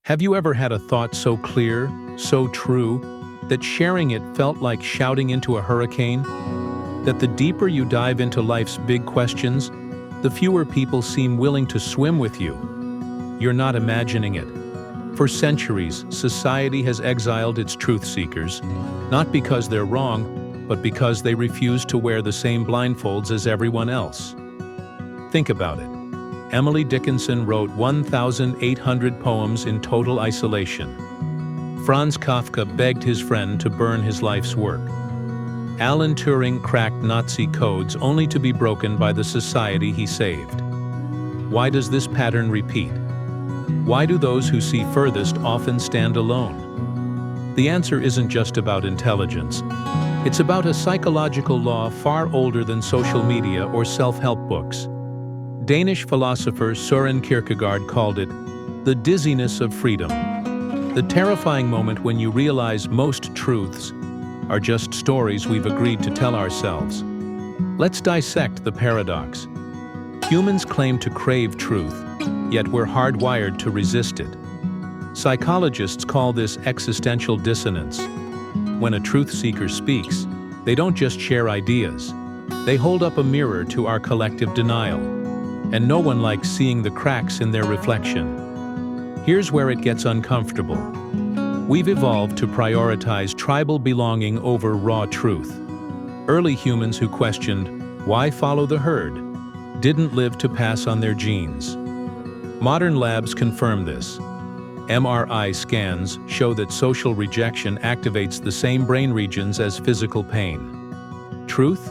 Have you ever had a thought so clear, so true, that sharing it felt like shouting into a hurricane? That the deeper you dive into life's big questions, the fewer people seem willing to swim with you? You're not imagining it. For centuries, society has exiled its truth seekers, not because they're wrong, but because they refuse to wear the same blindfolds as everyone else. Think about it. Emily Dickinson wrote 1,800 poems in total isolation. Franz Kafka begged his friend to burn his life's work. Alan Turing cracked Nazi codes only to be broken by the society he saved. Why does this pattern repeat? Why do those who see furthest often stand alone? The answer isn't just about intelligence. It's about a psychological law far older than social media or self-help books. Danish philosopher Søren Kierkegaard called it the dizziness of freedom, the terrifying moment when you realize most truths are just stories we've agreed to tell ourselves. Let's dissect the paradox. Humans claim to crave truth, yet we're hardwired to resist it. Psychologists call this existential dissonance. When a truth seeker speaks, they don't just share ideas. They hold up a mirror to our collective denial. And no one likes seeing the cracks in their reflection. Here's where it gets uncomfortable. We've evolved to prioritize tribal belonging over raw truth. Early humans who questioned, "Why follow the herd?" didn't live to pass on their genes. Modern labs confirm this. MRI scans show that social rejection activates the same brain regions as physical pain. Truth?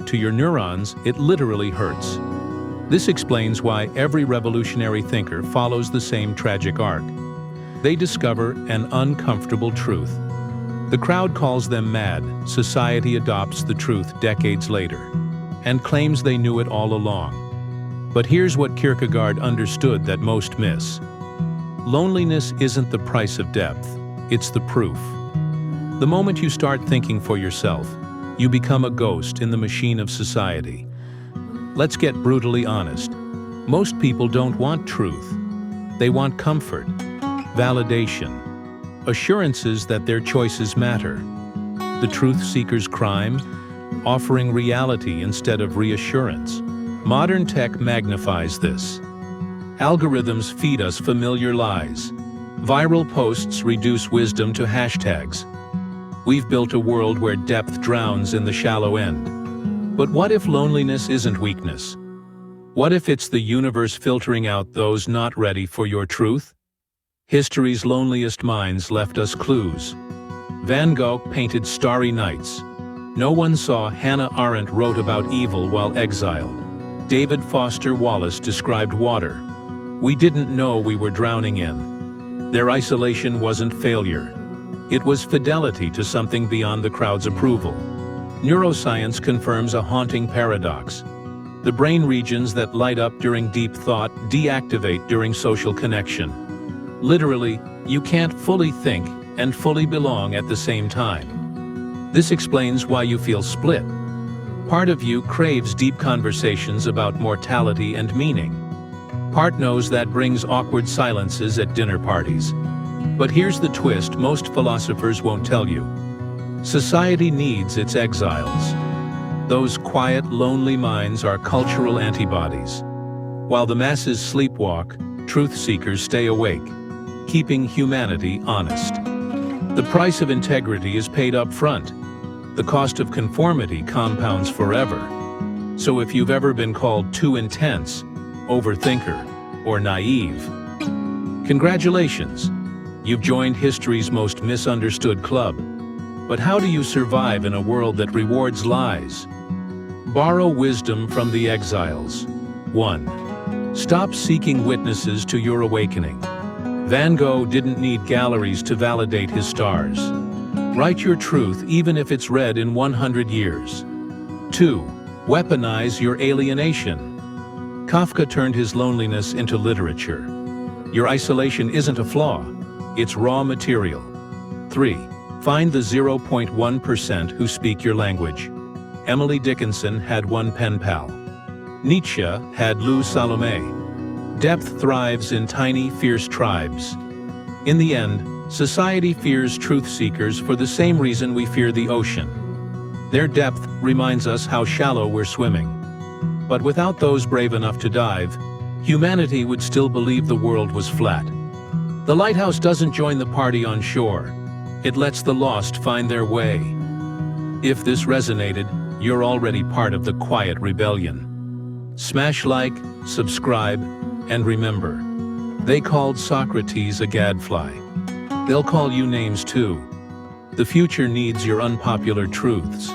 To your neurons, it literally hurts. This explains why every revolutionary thinker follows the same tragic arc. They discover an uncomfortable truth. The crowd calls them mad. Society adopts the truth decades later and claims they knew it all along. But here's what Kierkegaard understood that most miss. Loneliness isn't the price of depth, it's the proof. The moment you start thinking for yourself, you become a ghost in the machine of society. Let's get brutally honest. Most people don't want truth. They want comfort, validation, assurances that their choices matter. The truth seeker's crime? Offering reality instead of reassurance. Modern tech magnifies this. Algorithms feed us familiar lies. Viral posts reduce wisdom to hashtags. We've built a world where depth drowns in the shallow end. But what if loneliness isn't weakness? What if it's the universe filtering out those not ready for your truth? History's loneliest minds left us clues. Van Gogh painted starry nights. No one saw Hannah Arendt wrote about evil while exiled. David Foster Wallace described water we didn't know we were drowning in. Their isolation wasn't failure. It was fidelity to something beyond the crowd's approval. Neuroscience confirms a haunting paradox. The brain regions that light up during deep thought deactivate during social connection. Literally, you can't fully think and fully belong at the same time. This explains why you feel split. Part of you craves deep conversations about mortality and meaning. Part knows that brings awkward silences at dinner parties. But here's the twist most philosophers won't tell you. Society needs its exiles. Those quiet, lonely minds are cultural antibodies. While the masses sleepwalk, truth seekers stay awake, keeping humanity honest. The price of integrity is paid up front. The cost of conformity compounds forever. So if you've ever been called too intense, overthinker, or naive, congratulations, you've joined history's most misunderstood club. But how do you survive in a world that rewards lies? Borrow wisdom from the exiles. 1. Stop seeking witnesses to your awakening. Van Gogh didn't need galleries to validate his stars. Write your truth even if it's read in 100 years. 2. Weaponize your alienation. Kafka turned his loneliness into literature. Your isolation isn't a flaw, it's raw material. 3. Find the 0.1% who speak your language. Emily Dickinson had one pen pal. Nietzsche had Lou Salome. Depth thrives in tiny, fierce tribes. In the end, society fears truth seekers for the same reason we fear the ocean. Their depth reminds us how shallow we're swimming. But without those brave enough to dive, humanity would still believe the world was flat. The lighthouse doesn't join the party on shore. It lets the lost find their way. If this resonated, you're already part of the quiet rebellion. Smash like, subscribe, and remember, they called Socrates a gadfly. They'll call you names too. The future needs your unpopular truths.